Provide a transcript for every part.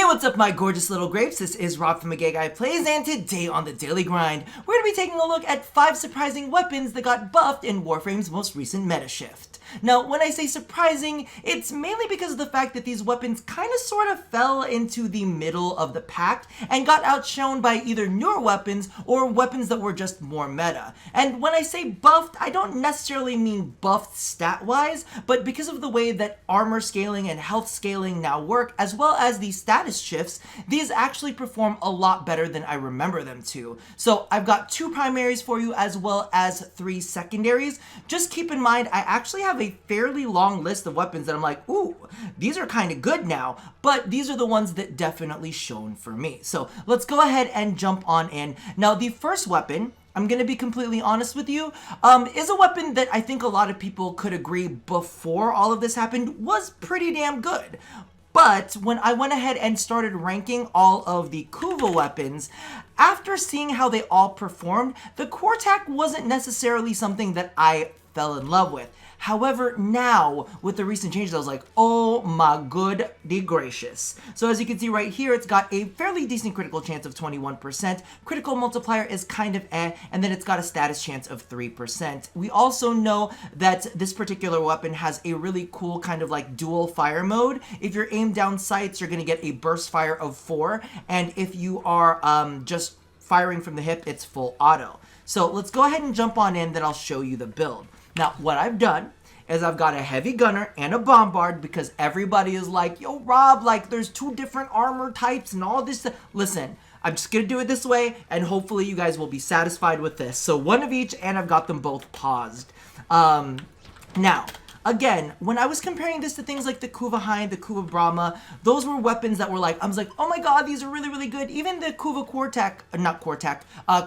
What's up, my gorgeous little grapes? This is Rob from Gay Guy Plays, and today on the Daily Grind, we're going to be taking a look at 5 surprising weapons that got buffed in Warframe's most recent meta shift. Now, when I say surprising, it's mainly because of the fact that these weapons kind of sort of fell into the middle of the pack and got outshone by either newer weapons or weapons that were just more meta. And when I say buffed, I don't necessarily mean buffed stat-wise, but because of the way that armor scaling and health scaling now work, as well as the status shifts, these actually perform a lot better than I remember them to. So I've got 2 primaries for you as well as 3 secondaries. Just keep in mind, I actually have a fairly long list of weapons that I'm like, ooh, these are kind of good now, but these are the ones that definitely shone for me. So let's go ahead and jump on in. Now, the first weapon, I'm going to be completely honest with you, is a weapon that I think a lot of people could agree before all of this happened was pretty damn good. But when I went ahead and started ranking all of the Kuva weapons, after seeing how they all performed, the Coretech wasn't necessarily something that I fell in love with. However, now, with the recent changes, I was like, oh my goody gracious. So as you can see right here, it's got a fairly decent critical chance of 21%. Critical multiplier is kind of and then it's got a status chance of 3%. We also know that this particular weapon has a really cool kind of like dual fire mode. If you're aimed down sights, you're going to get a burst fire of 4. And if you are just firing from the hip, it's full auto. So let's go ahead and jump on in, then I'll show you the build. Now, what I've done is I've got a heavy gunner and a bombard because everybody is like, yo, Rob, like, there's 2 different armor types and all this. Listen, I'm just going to do it this way, and hopefully you guys will be satisfied with this. So 1 of each, and I've got them both paused. Now, again, when I was comparing this to things like the Kuva Hind, the Kuva Brahma, those were weapons that were like, I was like, oh my god, these are really, really good. Even the Kuva Coretech,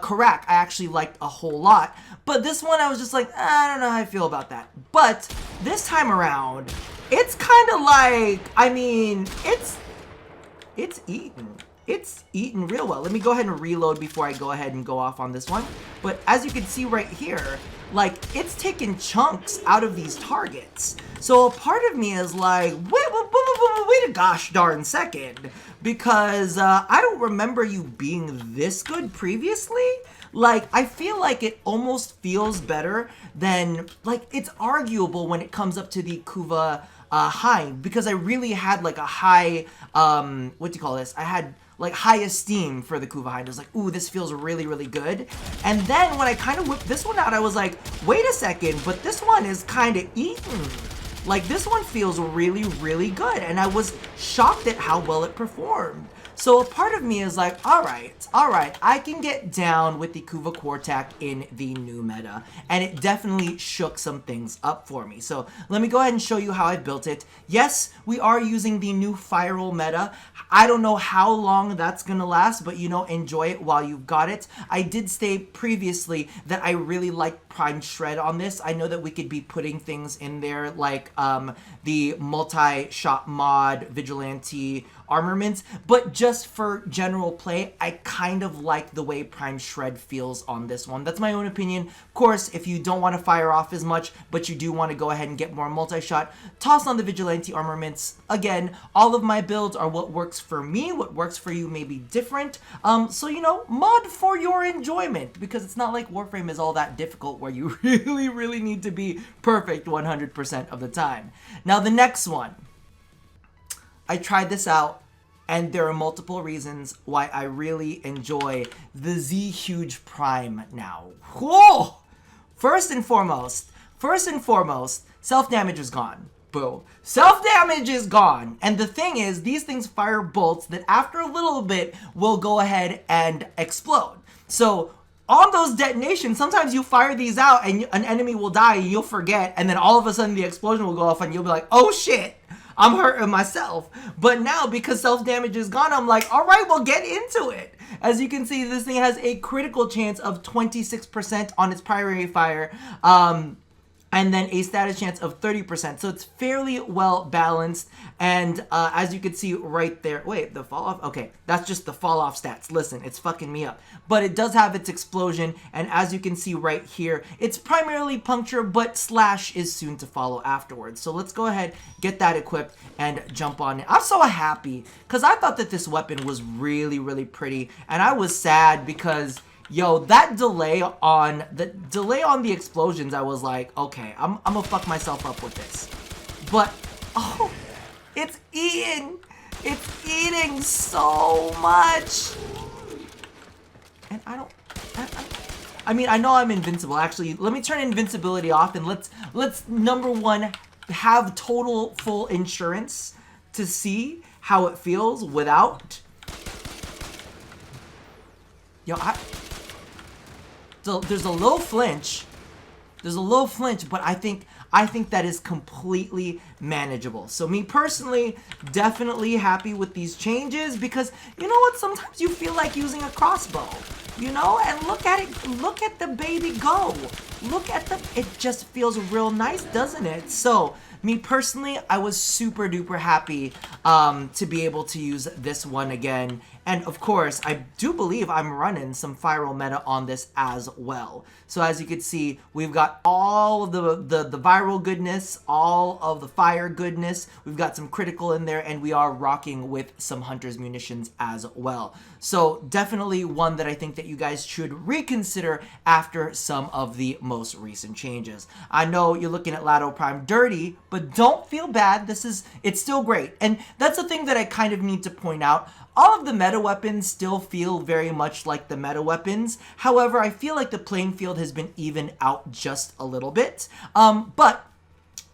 Karak, I actually liked a whole lot. But this one, I was just like, I don't know how I feel about that. But this time around, it's kind of like, I mean, it's eaten. It's eaten real well. Let me go ahead and reload before I go ahead and go off on this one. But as you can see right here, like, it's taking chunks out of these targets. So a part of me is like, wait a gosh darn second. Because I don't remember you being this good previously. Like, I feel like it almost feels better than, like, it's arguable when it comes up to the Kuva Hind. Because I really had, like, a high, what do you call this? I had like high esteem for the Kuva Hind. I was like, ooh, this feels really, really good. And then when I kind of whipped this one out, I was like, wait a second, but this one is kind of eaten. Like, this one feels really, really good. And I was shocked at how well it performed. So a part of me is like, all right, I can get down with the Kuva Coretech in the new meta. And it definitely shook some things up for me. So let me go ahead and show you how I built it. Yes, we are using the new Firal meta. I don't know how long that's going to last, but, you know, enjoy it while you've got it. I did state previously that I really like Prime Shred on this. I know that we could be putting things in there like the multi-shot mod, vigilante armaments, but just for general play, I kind of like the way Prime Shred feels on this one. That's my own opinion. Of course, if you don't want to fire off as much, but you do want to go ahead and get more multi-shot, toss on the vigilante armaments. Again, all of my builds are what works for me. What works for you may be different. So, you know, mod for your enjoyment, because it's not like Warframe is all that difficult where you really, really need to be perfect 100% of the time. Now, the next one. I tried this out, and there are multiple reasons why I really enjoy the Zhuge Prime now. Whoa! First and foremost, self-damage is gone. Boom. Self-damage is gone. And the thing is, these things fire bolts that after a little bit will go ahead and explode. So on those detonations, sometimes you fire these out and an enemy will die and you'll forget, and then all of a sudden the explosion will go off and you'll be like, oh shit, I'm hurting myself. But now, because self-damage is gone, I'm like, all right, well, get into it. As you can see, this thing has a critical chance of 26% on its primary fire. and then a status chance of 30%. So it's fairly well balanced. And as you can see right there, wait, the fall off? Okay, that's just the fall off stats. Listen, it's fucking me up. But it does have its explosion. And as you can see right here, it's primarily puncture, but slash is soon to follow afterwards. So let's go ahead, get that equipped, and jump on it. I'm so happy because I thought that this weapon was really, really pretty. And I was sad because, yo, that delay on the explosions, I was like, okay, I'm gonna fuck myself up with this. But, oh, it's eating. It's eating so much. And I mean, I know I'm invincible. Actually, let me turn invincibility off and let's number one, have total full insurance to see how it feels without. Yo, so there's a low flinch. There's a low flinch, but I think that is completely manageable. So me personally, definitely happy with these changes because you know what? Sometimes you feel like using a crossbow, you know? And look at it. Look at the baby go. It just feels real nice, doesn't it? So me personally, I was super duper happy to be able to use this one again. And of course, I do believe I'm running some Firal meta on this as well. So as you can see, we've got all of the viral goodness, all of the fire goodness. We've got some critical in there, and we are rocking with some Hunter's munitions as well. So definitely one that I think that you guys should reconsider after some of the most recent changes. I know you're looking at Zhuge Prime dirty, but don't feel bad. It's still great. And that's the thing that I kind of need to point out. All of the meta weapons still feel very much like the meta weapons. However, I feel like the playing field has been evened out just a little bit. But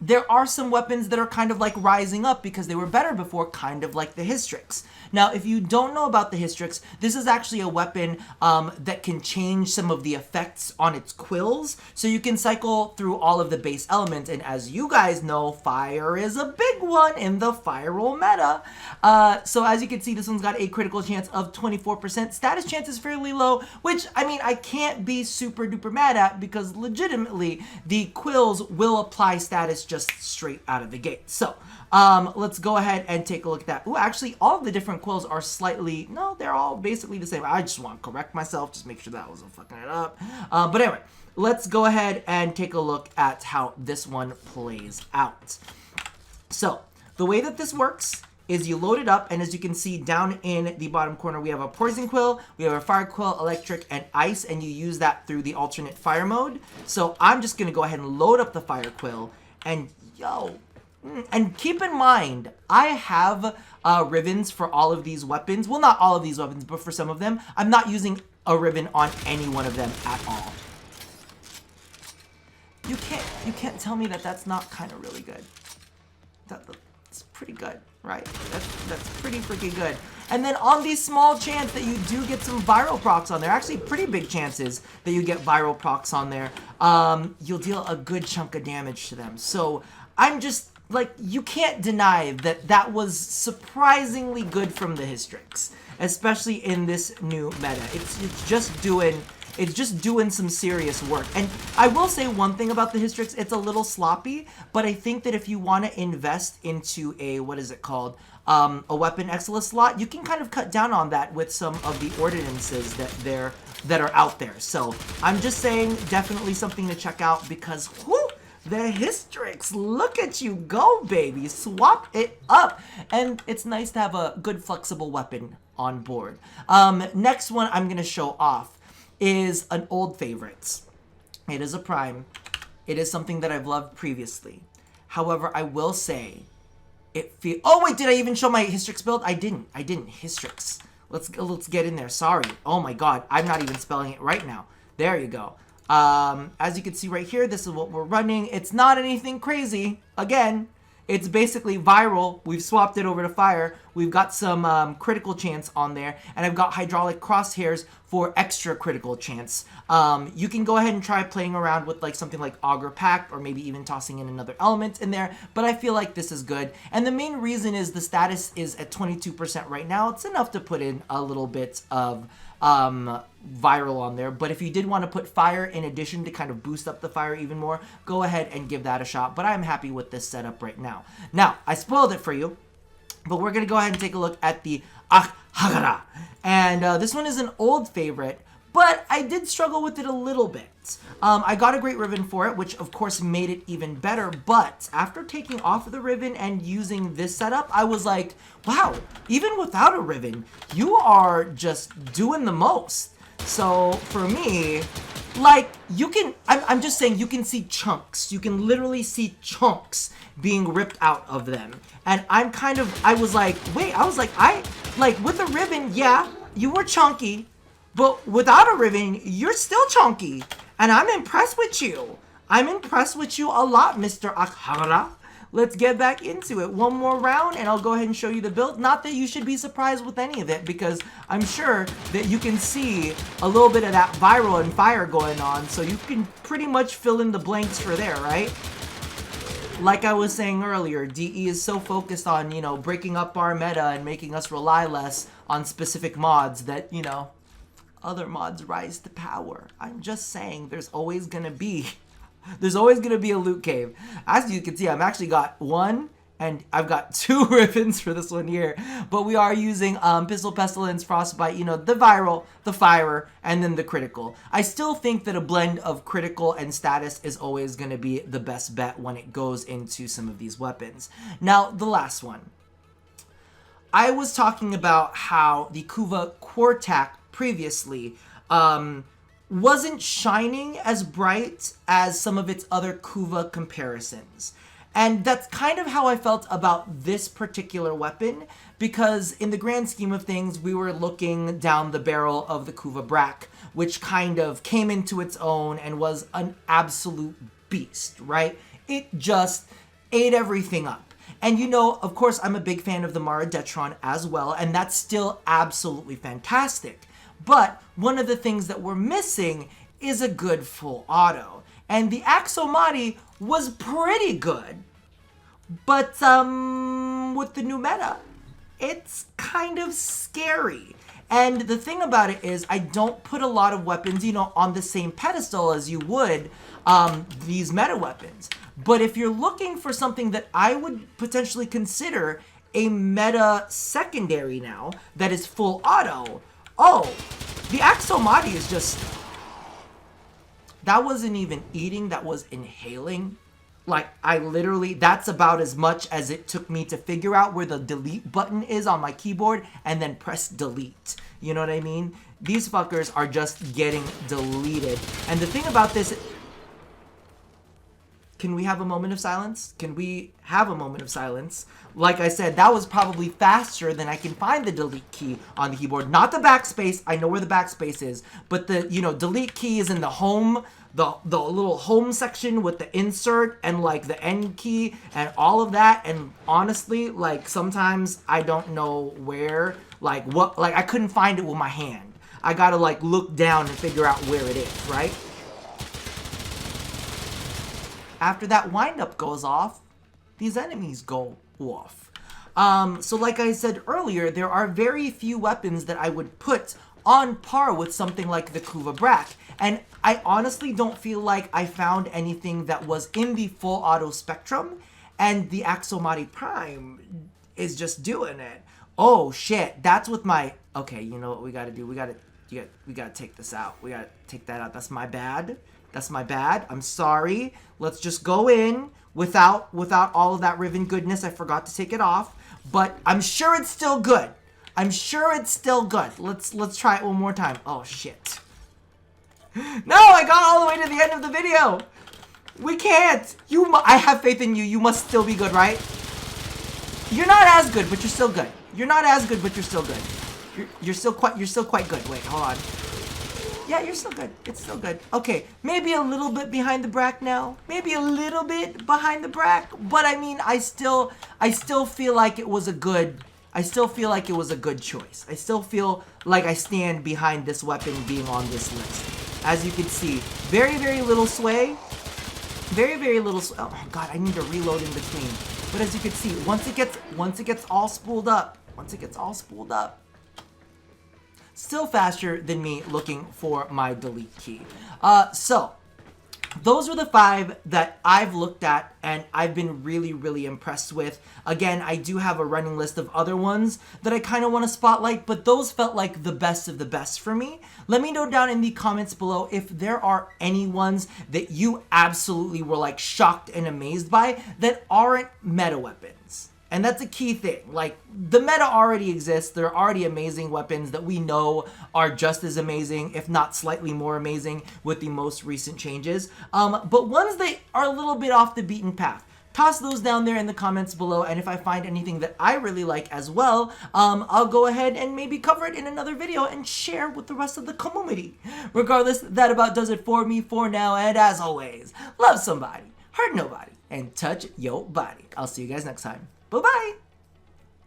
there are some weapons that are kind of like rising up because they were better before, kind of like the Hystrix. Now, if you don't know about the Hystrix, this is actually a weapon that can change some of the effects on its quills. So you can cycle through all of the base elements. And as you guys know, fire is a big one in the Firal meta. So as you can see, this one's got a critical chance of 24%. Status chance is fairly low, which, I mean, I can't be super duper mad at because legitimately the quills will apply status just straight out of the gate. So let's go ahead and take a look at that. Ooh, actually, all of the different quills are slightly, no, they're all basically the same. I just want to correct myself, just make sure that I wasn't fucking it up. But anyway, let's go ahead and take a look at how this one plays out. So the way that this works is you load it up, and as you can see down in the bottom corner, we have a poison quill, we have a fire quill, electric, and ice, and you use that through the alternate fire mode. So I'm just going to go ahead and load up the fire quill, and yo, and keep in mind, I have ribbons for all of these weapons. Well, not all of these weapons, but for some of them. I'm not using a ribbon on any one of them at all. You can't tell me that that's not kind of really good. That's pretty good, right? That's pretty freaking good. And then on the small chance that you do get some viral procs on there, actually pretty big chances that you get viral procs on there, you'll deal a good chunk of damage to them. So I'm just, like, you can't deny that that was surprisingly good from the Hystrix, especially in this new meta. It's just doing some serious work. And I will say one thing about the Hystrix, it's a little sloppy, but I think that if you want to invest into a, what is it called, a weapon excellence slot, you can kind of cut down on that with some of the ordinances that are out there. So I'm just saying, definitely something to check out because, whoo, the Hystrix, look at you go, baby. Swap it up. And it's nice to have a good flexible weapon on board. Next one I'm going to show off is an old favorite. It is a Prime. It is something that I've loved previously. However, I will say, oh wait, did I even show my Hystrix build? I didn't. Hystrix. Let's get in there. Sorry. Oh my god, I'm not even spelling it right now. There you go. As you can see right here, this is what we're running. It's not anything crazy. Again, it's basically viral. We've swapped it over to fire. We've got some critical chance on there, and I've got hydraulic crosshairs for extra critical chance. You can go ahead and try playing around with like something like Augur Pact, or maybe even tossing in another element in there, but I feel like this is good. And the main reason is the status is at 22% right now. It's enough to put in a little bit of viral on there, but if you did want to put fire in addition to kind of boost up the fire even more, go ahead and give that a shot. But I'm happy with this setup right now. Now, I spoiled it for you, but we're gonna go ahead and take a look at the Hagara, and this one is an old favorite, but I did struggle with it a little bit. I got a great ribbon for it, which of course made it even better, but after taking off the ribbon and using this setup, I was like, wow, even without a ribbon, you are just doing the most. So for me, like, you can, I'm just saying, you can see chunks. You can literally see chunks being ripped out of them. And I was like, wait, with a ribbon, yeah, you were chunky, but without a ribbon, you're still chunky. And I'm impressed with you. I'm impressed with you a lot, Mr. Akhara. Let's get back into it. One more round, and I'll go ahead and show you the build. Not that you should be surprised with any of it, because I'm sure that you can see a little bit of that viral and fire going on, so you can pretty much fill in the blanks for there, right? Like I was saying earlier, DE is so focused on, you know, breaking up our meta and making us rely less on specific mods that, you know, other mods rise to power. I'm just saying there's always gonna be a loot cave. As you can see, I've actually got one, and I've got two ribbons for this one here, but we are using Pistol Pestilence, Frostbite, you know, the viral, the fire, and then the critical. I still think that a blend of critical and status is always going to be the best bet when it goes into some of these weapons. Now, the last one. I was talking about how the Kuva Coretech previously wasn't shining as bright as some of its other Kuva comparisons. And that's kind of how I felt about this particular weapon, because in the grand scheme of things, we were looking down the barrel of the Kuva Brack, which kind of came into its own and was an absolute beast, right? It just ate everything up. And you know, of course, I'm a big fan of the Maradetron as well, and that's still absolutely fantastic. But one of the things that we're missing is a good full auto. And the Aksomati was pretty good. But with the new meta, it's kind of scary. And the thing about it is, I don't put a lot of weapons, you know, on the same pedestal as you would these meta weapons. But if you're looking for something that I would potentially consider a meta secondary now that is full auto, oh, the Aksomati is just... That wasn't even eating, that was inhaling. Like, I literally, that's about as much as it took me to figure out where the delete button is on my keyboard and then press delete. You know what I mean? These fuckers are just getting deleted. And the thing about this... Can we have a moment of silence? Can we have a moment of silence? Like I said, that was probably faster than I can find the delete key on the keyboard. Not the backspace. I know where the backspace is. But the, you know, delete key is in the home, the little home section with the insert and like the end key and all of that. And honestly, like sometimes I don't know where, like what, like I couldn't find it with my hand. I gotta like look down and figure out where it is, right? After that windup goes off, these enemies go off. So like I said earlier, there are very few weapons that I would put on par with something like the Kuva Brack. And I honestly don't feel like I found anything that was in the full auto spectrum, and the Aksomati Prime is just doing it. Oh shit, that's with my... Okay, you know what we gotta do? We gotta take this out. We gotta take that out. That's my bad. That's my bad. I'm sorry. Let's just go in without all of that ribbon goodness. I forgot to take it off, but I'm sure it's still good. I'm sure it's still good. Let's try it one more time. Oh shit. No, I got all the way to the end of the video. We can't. I have faith in you. You must still be good, right? You're not as good, but you're still good. You're not as good, but you're still good. You're still quite good. Wait, hold on. Yeah, you're still good. It's still good. Okay, maybe a little bit behind the brack now. Maybe a little bit behind the brack. But I mean, I still feel like it was a good I still feel like it was a good choice. I still feel like I stand behind this weapon being on this list. As you can see, very, very little sway. Very, very little oh god, I need to reload in between. But as you can see, once it gets all spooled up, still faster than me looking for my delete key. So those are the 5 that I've looked at and I've been really, really impressed with. Again, I do have a running list of other ones that I kind of want to spotlight, but those felt like the best of the best for me. Let me know down in the comments below if there are any ones that you absolutely were like shocked and amazed by that aren't meta weapons. And that's a key thing. Like, the meta already exists. There are already amazing weapons that we know are just as amazing, if not slightly more amazing, with the most recent changes. But ones that are a little bit off the beaten path, toss those down there in the comments below. And if I find anything that I really like as well, I'll go ahead and maybe cover it in another video and share with the rest of the community. Regardless, that about does it for me for now. And as always, love somebody, hurt nobody, and touch your body. I'll see you guys next time. Bye-bye.